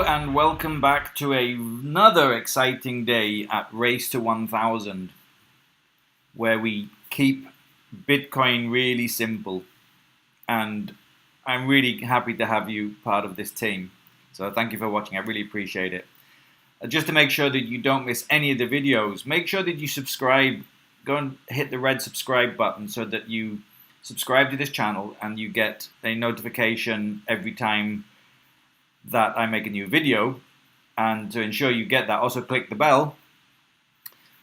and welcome back to another exciting day at Race to 1000, where we keep Bitcoin really simple. And I'm really happy to have you part of this team. So thank you for watching. I really appreciate it. Just to make sure that you don't miss any of the videos, make sure that you subscribe. Go and hit the red subscribe button so that you subscribe to this channel and you get a notification every time that I make a new video. And to ensure you get that, also click the bell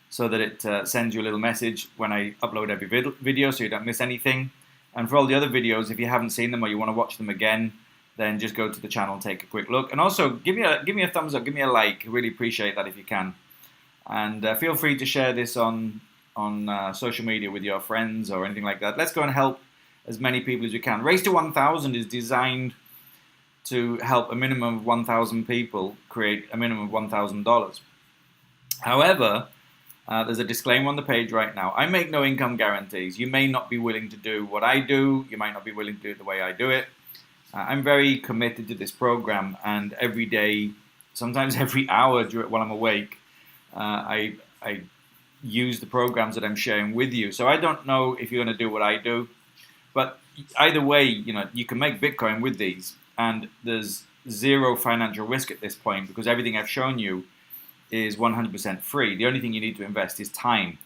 so that it sends you a little message when I upload every video so you don't miss anything. And for all the other videos, if you haven't seen them or you want to watch them again, then just go to the channel and take a quick look. And also give me a thumbs up, give me a like. I really appreciate that if you can. And feel free to share this on social media with your friends or anything like that. Let's go and help as many people as we can. Race to 1000 is designed to help a minimum of 1,000 people create a minimum of $1,000. However, there's a disclaimer on the page right now. I make no income guarantees. You may not be willing to do what I do. You might not be willing to do it the way I do it. I'm very committed to this program, and every day, sometimes every hour while I'm awake, I use the programs that I'm sharing with you. So I don't know if you're going to do what I do, but either way, you can make Bitcoin with these. And there's zero financial risk at this point because everything I've shown you is 100% free. The only thing you need to invest is time.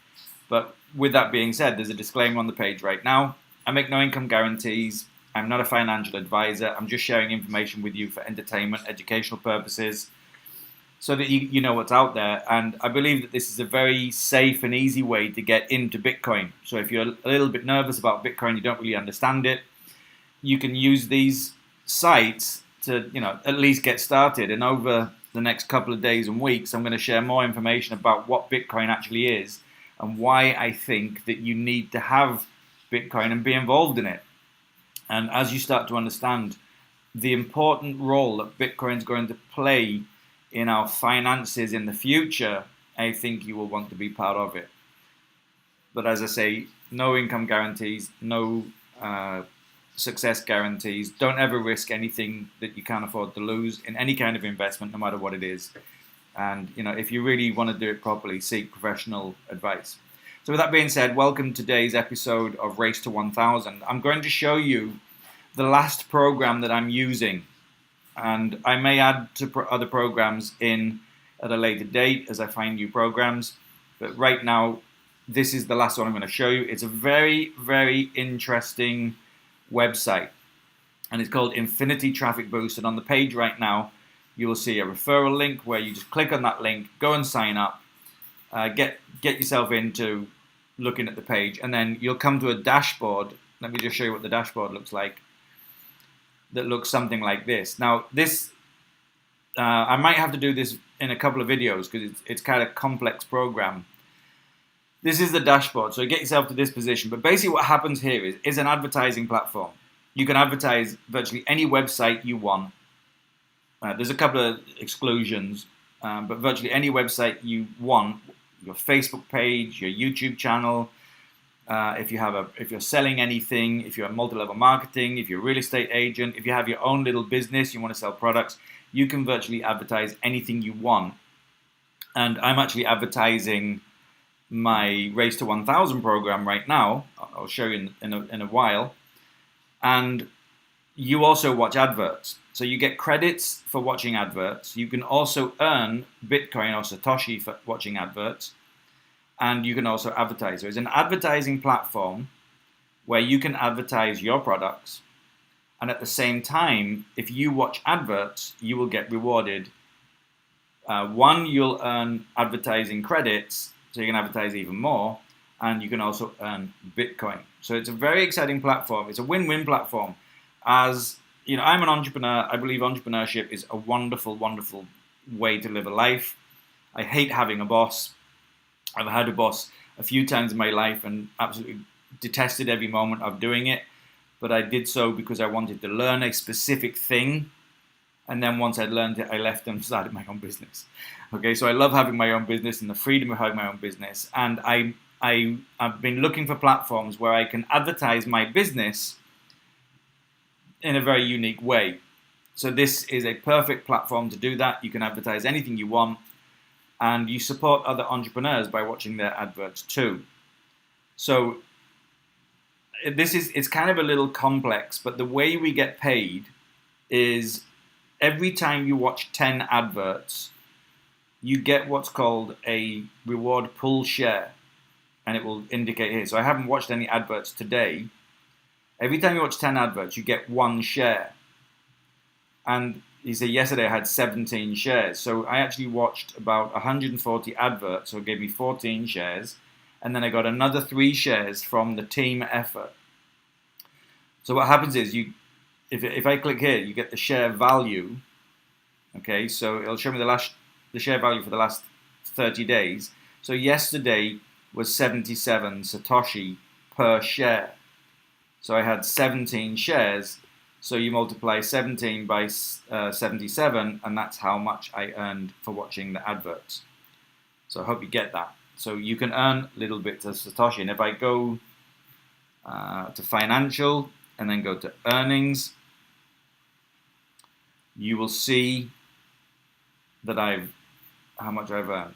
But with that being said, there's a disclaimer on the page right now. I make no income guarantees. I'm not a financial advisor. I'm just sharing information with you for entertainment, educational purposes, so that you know what's out there. And I believe that this is a very safe and easy way to get into Bitcoin. So if you're a little bit nervous about Bitcoin, you don't really understand it, you can use these sites to at least get started. And over the next couple of days and weeks, I'm going to share more information about what Bitcoin actually is and why I think that you need to have Bitcoin and be involved in it. And as you start to understand the important role that Bitcoin is going to play in our finances in the future, I think you will want to be part of it. But as I say, no income guarantees, no success guarantees. Don't ever risk anything that you can't afford to lose in any kind of investment, no matter what it is. And if you really want to do it properly, seek professional advice. So with that being said, welcome to today's episode of Race to 1000. I'm going to show you the last program that I'm using, and I may add to other programs in at a later date as I find new programs. But right now, this is the last one I'm going to show you. It's a very, very interesting website, and it's called Infinity Traffic Boost. And on the page right now, you will see a referral link where you just click on that link, go and sign up, get yourself into looking at the page, and then you'll come to a dashboard. Let me just show you what the dashboard looks like. That looks something like this. Now this, I might have to do this in a couple of videos because it's kind of complex program. This is the dashboard, so get yourself to this position. But basically what happens here is an advertising platform. You can advertise virtually any website you want. There's a couple of exclusions, but virtually any website you want, your Facebook page, your YouTube channel, if you're selling anything, if you're multi-level marketing, if you're a real estate agent, if you have your own little business, you want to sell products, you can virtually advertise anything you want. And I'm actually advertising my Race to 1000 program right now. I'll show you in a while. And you also watch adverts. So you get credits for watching adverts. You can also earn Bitcoin or Satoshi for watching adverts. And you can also advertise. So it's an advertising platform where you can advertise your products. And at the same time, if you watch adverts, you will get rewarded. One, you'll earn advertising credits, so you can advertise even more, and you can also earn Bitcoin. So it's a very exciting platform. It's a win-win platform. As I'm an entrepreneur. I believe entrepreneurship is a wonderful, wonderful way to live a life. I hate having a boss. I've had a boss a few times in my life and absolutely detested every moment of doing it. But I did so because I wanted to learn a specific thing. And then once I'd learned it, I left and started my own business. Okay, so I love having my own business and the freedom of having my own business. And I've been looking for platforms where I can advertise my business in a very unique way. So this is a perfect platform to do that. You can advertise anything you want, and you support other entrepreneurs by watching their adverts too. So it's kind of a little complex, but the way we get paid is every time you watch 10 adverts, you get what's called a reward pool share, and it will indicate here. So I haven't watched any adverts today. Every time you watch 10 adverts, you get 1 share. And you say yesterday I had 17 shares. So I actually watched about 140 adverts, so it gave me 14 shares. And then I got another 3 shares from the team effort. So what happens is, if I click here, you get the share value. Okay, so it'll show me the share value for the last 30 days. So yesterday was 77 Satoshi per share. So I had 17 shares. So you multiply 17 by 77, and that's how much I earned for watching the adverts. So I hope you get that. So you can earn little bits of Satoshi. And if I go to financial and then go to earnings, you will see that how much I've earned.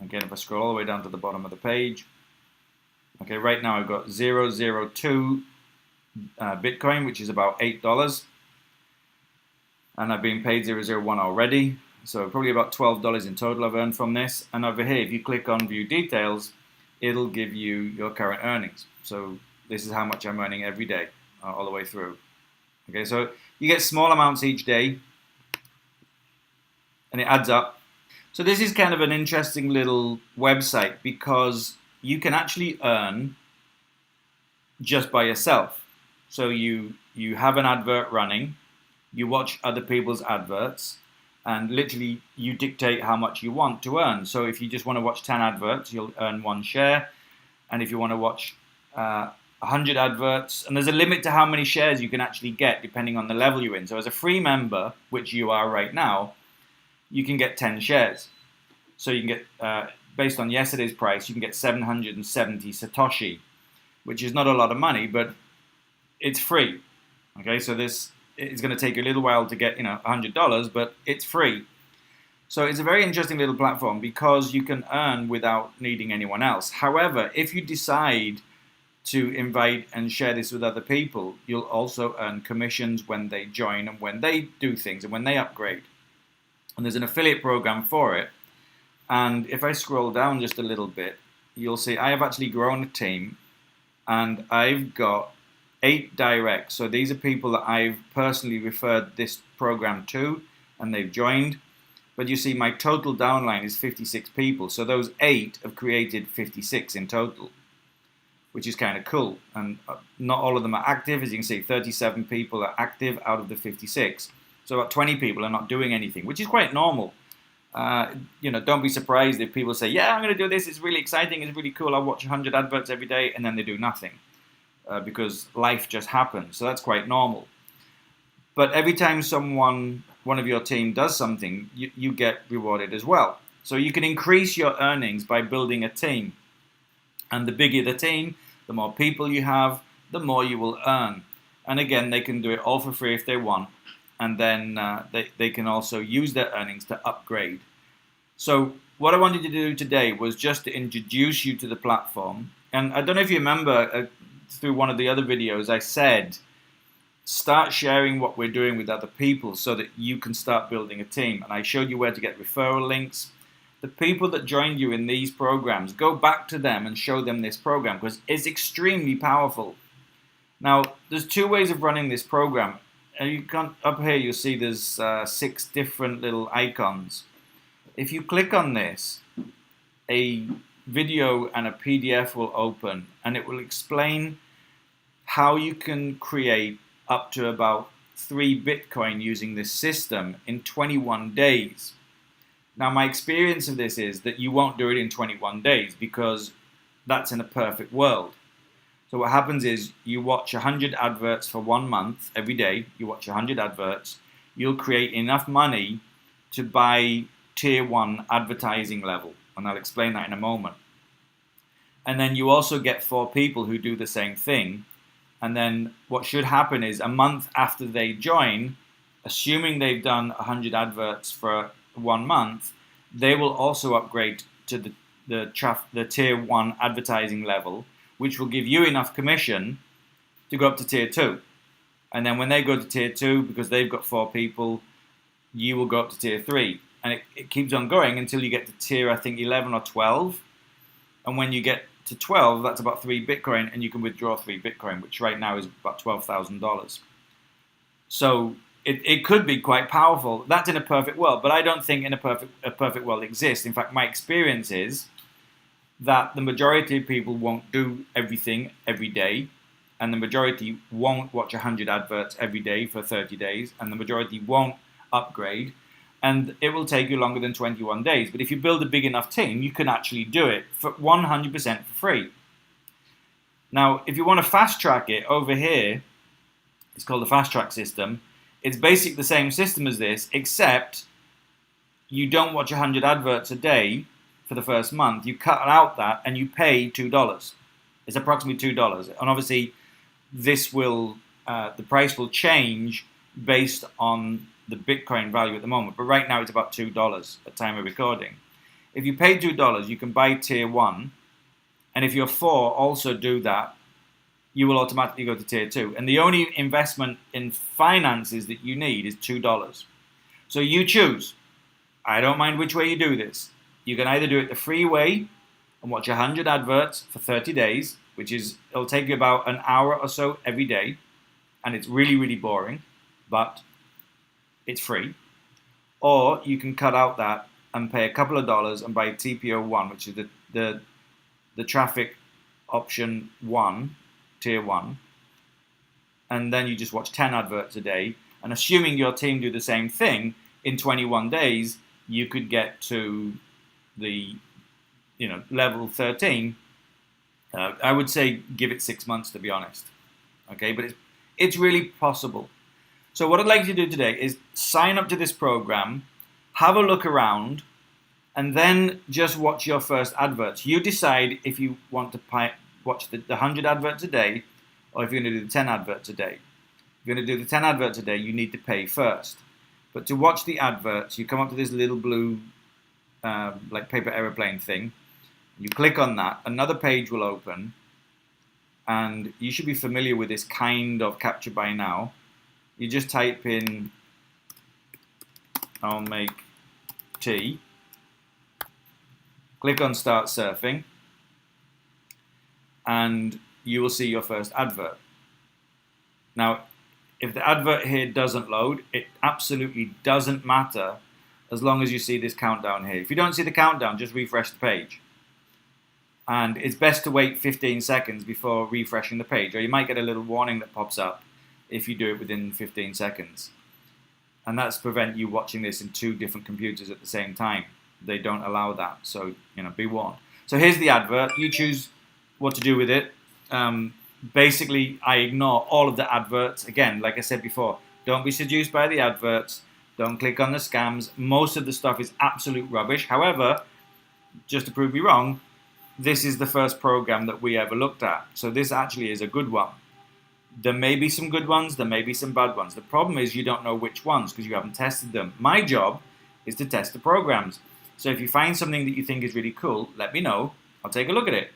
Again, if I scroll all the way down to the bottom of the page, okay, right now I've got 0.002 Bitcoin, which is about $8, and I've been paid 0.001 already, so probably about $12 in total I've earned from this. And over here, if you click on view details, it'll give you your current earnings. So this is how much I'm earning every day, all the way through. Okay, so you get small amounts each day, and it adds up. So this is kind of an interesting little website, because you can actually earn just by yourself. So you have an advert running, you watch other people's adverts, and literally you dictate how much you want to earn. So if you just want to watch 10 adverts, you'll earn 1 share. And if you want to watch 100 adverts, and there's a limit to how many shares you can actually get depending on the level you're in. So as a free member, which you are right now, you can get 10 shares. So you can get, based on yesterday's price, you can get 770 Satoshi, which is not a lot of money, but it's free. Okay, so this is going to take a little while to get, $100, but it's free. So it's a very interesting little platform because you can earn without needing anyone else. However, if you decide to invite and share this with other people, you'll also earn commissions when they join and when they do things and when they upgrade. And there's an affiliate program for it. And if I scroll down just a little bit, you'll see I have actually grown a team, and I've got 8 directs. So these are people that I've personally referred this program to, and they've joined. But you see my total downline is 56 people. So those 8 have created 56 in total, which is kind of cool. And not all of them are active. As you can see, 37 people are active out of the 56. So about 20 people are not doing anything, which is quite normal. Don't be surprised if people say, yeah, I'm going to do this, it's really exciting, it's really cool, I watch 100 adverts every day, and then they do nothing because life just happens. So that's quite normal. But every time one of your team does something, you get rewarded as well. So you can increase your earnings by building a team. And the bigger the team, the more people you have, the more you will earn. And again, they can do it all for free if they want. And then they can also use their earnings to upgrade. So what I wanted to do today was just to introduce you to the platform. And I don't know if you remember through one of the other videos, I said, start sharing what we're doing with other people so that you can start building a team. And I showed you where to get referral links. The people that joined you in these programs, go back to them and show them this program because it's extremely powerful. Now, there's 2 ways of running this program. Up here you'll see there's 6 different little icons. If you click on this, a video and a PDF will open, and it will explain how you can create up to about 3 Bitcoin using this system in 21 days. Now my experience of this is that you won't do it in 21 days because that's in a perfect world. So what happens is you watch 100 adverts for 1 month. Every day you watch 100 adverts. You'll create enough money to buy tier 1 advertising level. And I'll explain that in a moment. And then you also get 4 people who do the same thing. And then what should happen is a month after they join, assuming they've done 100 adverts for 1 month, they will also upgrade to the tier 1 advertising level, which will give you enough commission to go up to tier 2. And then when they go to tier 2, because they've got 4 people, you will go up to tier 3. And it keeps on going until you get to tier, I think, 11 or 12. And when you get to 12, that's about 3 Bitcoin, and you can withdraw 3 Bitcoin, which right now is about $12,000. So it could be quite powerful. That's in a perfect world, but I don't think a perfect world exists. In fact, my experience is that the majority of people won't do everything every day, and the majority won't watch 100 adverts every day for 30 days, and the majority won't upgrade, and it will take you longer than 21 days. But if you build a big enough team, you can actually do it for 100% for free. Now, if you want to fast track it, over here, it's called the fast track system. It's basically the same system as this, except you don't watch 100 adverts a day for the first month. You cut out that and you pay $2. It's approximately $2. And obviously, this will the price will change based on the Bitcoin value at the moment. But right now, it's about $2 at time of recording. If you pay $2, you can buy tier 1. And if you're 4, also do that, you will automatically go to tier 2. And the only investment in finances that you need is $2. So you choose. I don't mind which way you do this. You can either do it the free way and watch 100 adverts for 30 days, which is, it'll take you about an hour or so every day. And it's really, really boring, but it's free. Or you can cut out that and pay a couple of dollars and buy TPO1, which is the traffic option 1, tier 1, and then you just watch 10 adverts a day, and assuming your team do the same thing, in 21 days you could get to the level 13. I would say give it 6 months, to be honest. Okay, but it's really possible. So what I'd like you to do today is sign up to this program, have a look around, and then just watch your first adverts. You decide if you want to watch the 100 adverts a day, or if you're going to do the 10 adverts a day. If you're going to do the 10 adverts a day, you need to pay first. But to watch the adverts, you come up to this little blue like paper aeroplane thing. You click on that, another page will open, and you should be familiar with this kind of capture by now. You just type in, I'll make tea, click on start surfing, and you will see your first advert. Now, if the advert here doesn't load, it absolutely doesn't matter as long as you see this countdown here. If you don't see the countdown, just refresh the page. And it's best to wait 15 seconds before refreshing the page, or you might get a little warning that pops up if you do it within 15 seconds. And that's to prevent you watching this in 2 different computers at the same time. They don't allow that, so be warned. So here's the advert. You choose what to do with it. Basically, I ignore all of the adverts. Again, like I said before, don't be seduced by the adverts. Don't click on the scams. Most of the stuff is absolute rubbish. However, just to prove me wrong, this is the first program that we ever looked at. So this actually is a good one. There may be some good ones, there may be some bad ones. The problem is you don't know which ones because you haven't tested them. My job is to test the programs. So if you find something that you think is really cool, let me know. I'll take a look at it.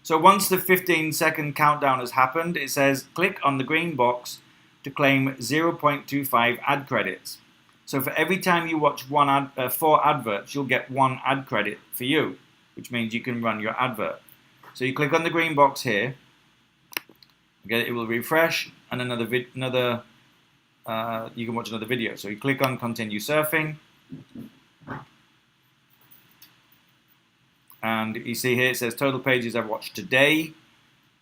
So once the 15-second countdown has happened, it says click on the green box to claim 0.25 ad credits. So for every time you watch 4 adverts, you'll get 1 ad credit for you, which means you can run your advert. So you click on the green box here. Okay, it will refresh, and you can watch another video. So you click on continue surfing, and you see here it says total pages I've watched today,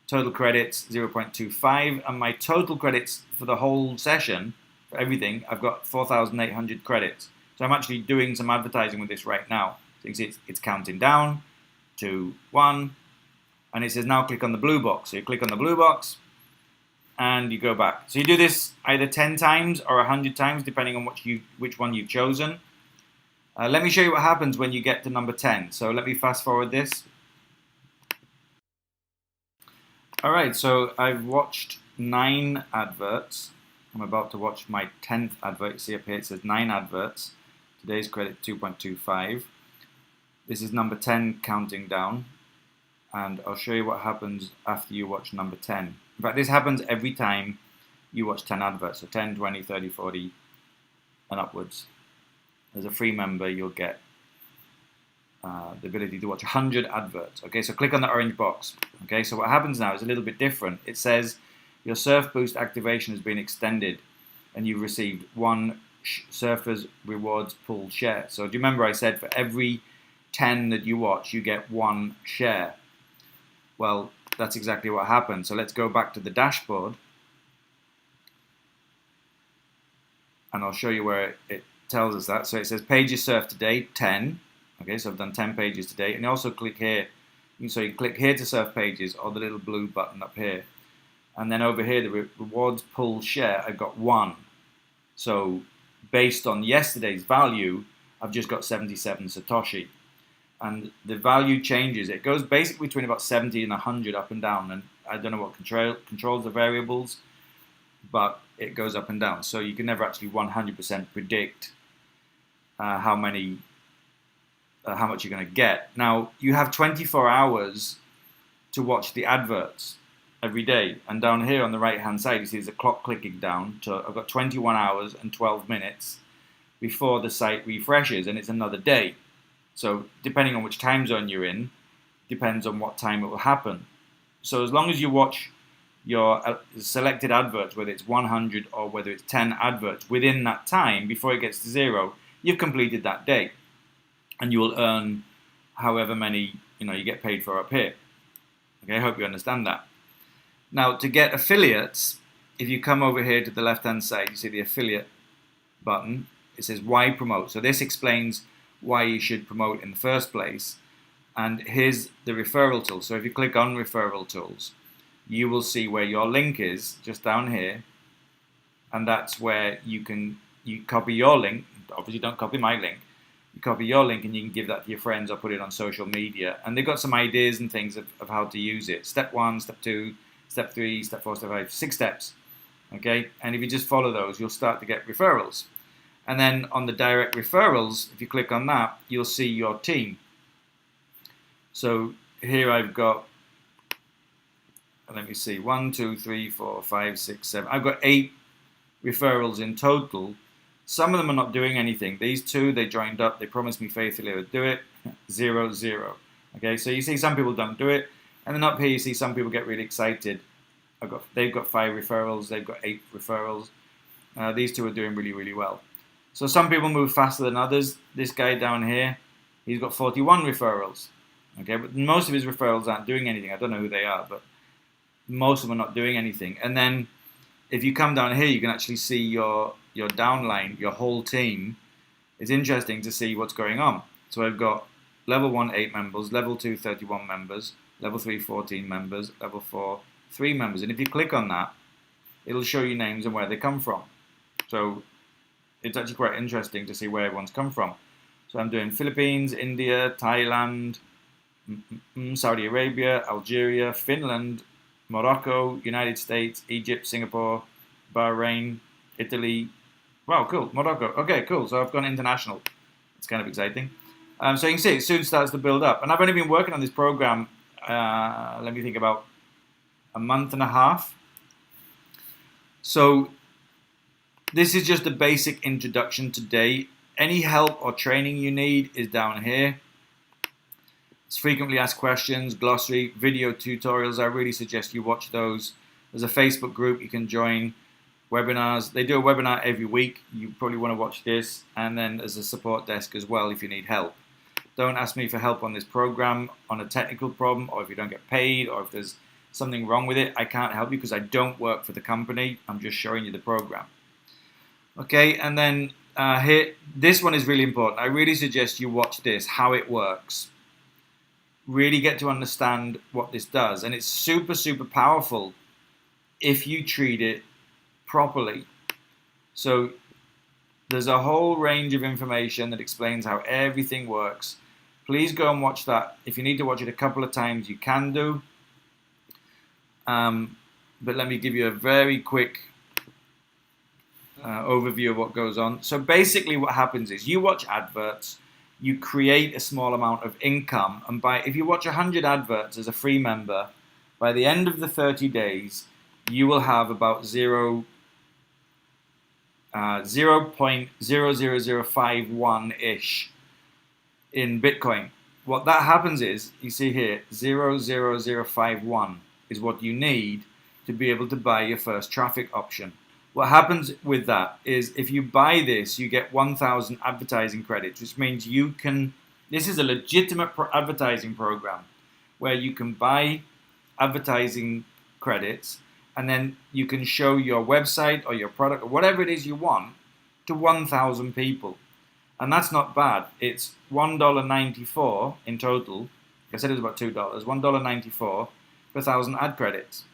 total credits 0.25, and my total credits for the whole session, for everything, I've got 4,800 credits. So I'm actually doing some advertising with this right now. So you can see it's counting down to 1, and it says now click on the blue box. So you click on the blue box, and you go back. So you do this either 10 times or 100 times, depending on which one you've chosen. Let me show you what happens when you get to number 10. So let me fast forward this. Alright, so I've watched 9 adverts, I'm about to watch my 10th advert. See up here it says 9 adverts. Today's credit 2.25. This is number 10 counting down, and I'll show you what happens after you watch number 10. In fact, this happens every time you watch 10 adverts, so 10, 20, 30, 40 and upwards. As a free member, you'll get the ability to watch 100 adverts. Okay, so click on the orange box. Okay, so what happens now is a little bit different. It says your Surf Boost activation has been extended and you've received 1 Surfers Rewards Pool share. So do you remember I said for every 10 that you watch, you get 1 share? Well, that's exactly what happened. So let's go back to the dashboard and I'll show you where it tells us that. So it says pages surfed today, 10. Okay, so I've done 10 pages today. And you also click here. So you click here to surf pages or the little blue button up here. And then over here, the rewards pull share, I've got 1. So based on yesterday's value, I've just got 77 Satoshi. And the value changes. It goes basically between about 70 and 100 up and down. And I don't know what controls the variables, but it goes up and down. So you can never actually 100% predict how much you're going to get. Now, you have 24 hours to watch the adverts every day. And down here on the right-hand side, you see there's a clock clicking down. So I've got 21 hours and 12 minutes before the site refreshes, and it's another day. So depending on which time zone you're in, depends on what time it will happen. So as long as you watch your selected adverts, whether it's 100 or whether it's 10 adverts, within that time, before it gets to 0, you've completed that day. And you will earn however many you get paid for up here. Okay, I hope you understand that. Now, to get affiliates, if you come over here to the left-hand side, you see the affiliate button. It says why promote. So this explains why you should promote in the first place. And here's the referral tool. So if you click on referral tools, you will see where your link is, just down here. And that's where you copy your link. Obviously, don't copy my link. You copy your link and you can give that to your friends or put it on social media. And they've got some ideas and things of how to use it. Step 1, step 2, step 3, step 4, step 5, 6 steps. Okay, and if you just follow those, you'll start to get referrals. And then on the direct referrals, if you click on that, you'll see your team. So here I've got, let me see, 1, 2, 3, 4, 5, 6, 7. I've got 8 referrals in total. Some of them are not doing anything. These 2, they joined up. They promised me faithfully they would do it. 0, 0. Okay, so you see some people don't do it. And then up here you see some people get really excited. They've got 5 referrals. They've got 8 referrals. These 2 are doing really, really well. So some people move faster than others. This guy down here, he's got 41 referrals. Okay, but most of his referrals aren't doing anything. I don't know who they are, but most of them are not doing anything. And then if you come down here, you can actually see your downline, your whole team. It's interesting to see what's going on. So I've got level 1, 8 members, level 2, 31 members, level 3, 14 members, level 4, 3 members. And if you click on that, it'll show you names and where they come from. So it's actually quite interesting to see where everyone's come from. So I'm doing Philippines, India, Thailand, Saudi Arabia, Algeria, Finland, Morocco, United States, Egypt, Singapore, Bahrain, Italy. Wow, cool. Morocco. Okay, cool. So I've gone international. It's kind of exciting. So you can see it soon starts to build up. And I've only been working on this program, let me think, about a month and a half. So this is just a basic introduction today. Any help or training you need is down here. It's frequently asked questions, glossary, video tutorials. I really suggest you watch those. There's a Facebook group you can join. Webinars. They do a webinar every week. You probably want to watch this. And then there's a support desk as well if you need help. Don't ask me for help on this program, on a technical problem, or if you don't get paid, or if there's something wrong with it. I can't help you because I don't work for the company. I'm just showing you the program. Okay, and then here, this one is really important. I really suggest you watch this, how it works. Really get to understand what this does. And it's super, super powerful if you treat it properly. So there's a whole range of information that explains how everything works. Please go and watch that. If you need to watch it a couple of times, you can do. But let me give you a very quick overview of what goes on. So basically what happens is you watch adverts, you create a small amount of income, and if you watch 100 adverts as a free member, by the end of the 30 days, you will have about 0.00051-ish in Bitcoin. What that happens is, you see here, 0.00051 is what you need to be able to buy your first traffic option. What happens with that is if you buy this, you get 1,000 advertising credits, which means you can, this is a legitimate advertising program where you can buy advertising credits and then you can show your website or your product or whatever it is you want to 1,000 people. And that's not bad. It's $1.94 in total. I said it was about $2. $1.94 per 1,000 ad credits.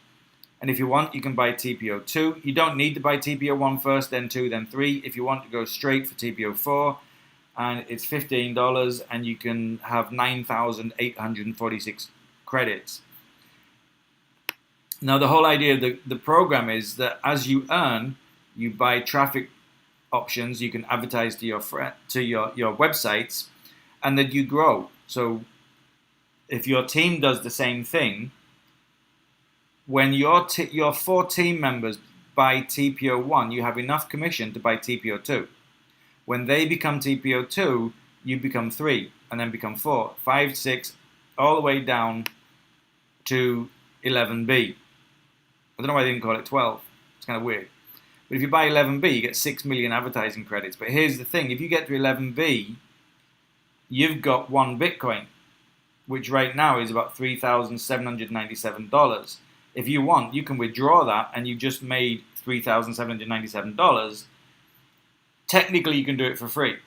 And if you want, you can buy TPO2. You don't need to buy TPO1 first, then 2, then 3. If you want to go straight for TPO4, and it's $15, and you can have 9,846 credits. Now, the whole idea of the program is that as you earn, you buy traffic options. You can advertise to your websites, and that you grow. So, if your team does the same thing, when your 4 team members buy TPO1, you have enough commission to buy TPO2. When they become TPO2, you become 3, and then become 4, 5, 6, all the way down to 11B. I don't know why they didn't call it 12. It's kind of weird. But if you buy 11B, you get 6 million advertising credits. But here's the thing. If you get to 11B, you've got 1 Bitcoin, which right now is about $3,797. If you want, you can withdraw that and you just made $3,797. Technically, you can do it for free.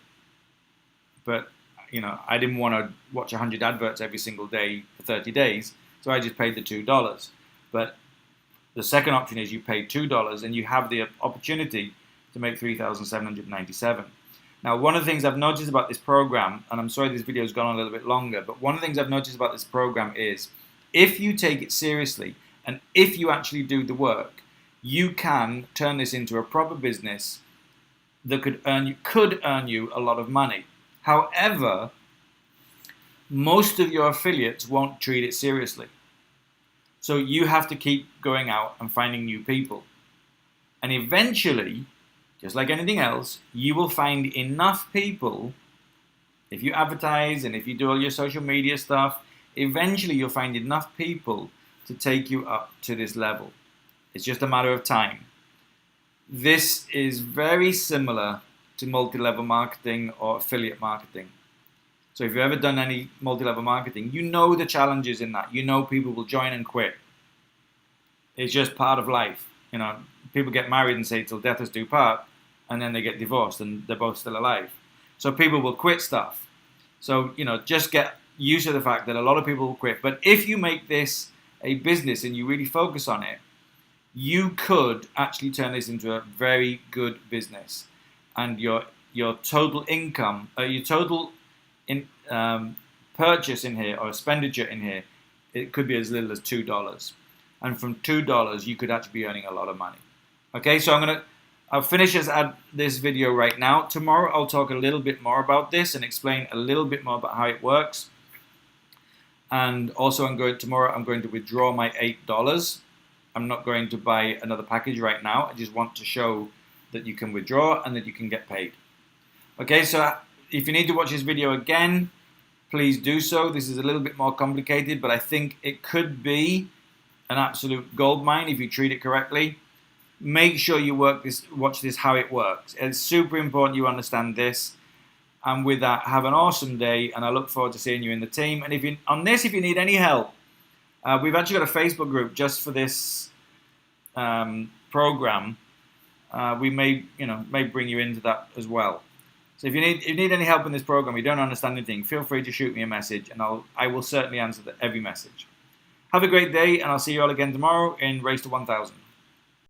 But, I didn't want to watch 100 adverts every single day for 30 days, so I just paid the $2. But the second option is you pay $2 and you have the opportunity to make $3,797. Now, one of the things I've noticed about this program, and I'm sorry this video has gone on a little bit longer, but one of the things I've noticed about this program is if you take it seriously, and if you actually do the work, you can turn this into a proper business that could earn you a lot of money. However, most of your affiliates won't treat it seriously. So you have to keep going out and finding new people. And eventually, just like anything else, you will find enough people, if you advertise and if you do all your social media stuff, eventually you'll find enough people to take you up to this level. It's just a matter of time. This is very similar to multi-level marketing or affiliate marketing. So if you've ever done any multi-level marketing, you know the challenges in that. You know people will join and quit. It's just part of life. People get married and say till death us do part, and then they get divorced and they're both still alive. So people will quit stuff. So, just get used to the fact that a lot of people will quit. But if you make this a business and you really focus on it, you could actually turn this into a very good business. And your total income, your total purchase in here or expenditure in here, it could be as little as $2. And from $2, you could actually be earning a lot of money. Okay, so I'll finish this video right now. Tomorrow I'll talk a little bit more about this and explain a little bit more about how it works. And also tomorrow I'm going to withdraw my $8. I'm not going to buy another package right now. I just want to show that you can withdraw and that you can get paid. Okay, so if you need to watch this video again, please do so. This is a little bit more complicated, but I think it could be an absolute goldmine if you treat it correctly. Make sure you watch this how it works. It's super important you understand this. And with that, have an awesome day, and I look forward to seeing you in the team. And if you need any help, we've actually got a Facebook group just for this program. We may bring you into that as well. So if you need any help in this program, you don't understand anything, feel free to shoot me a message, and I will certainly answer every message. Have a great day, and I'll see you all again tomorrow in Race to 1000.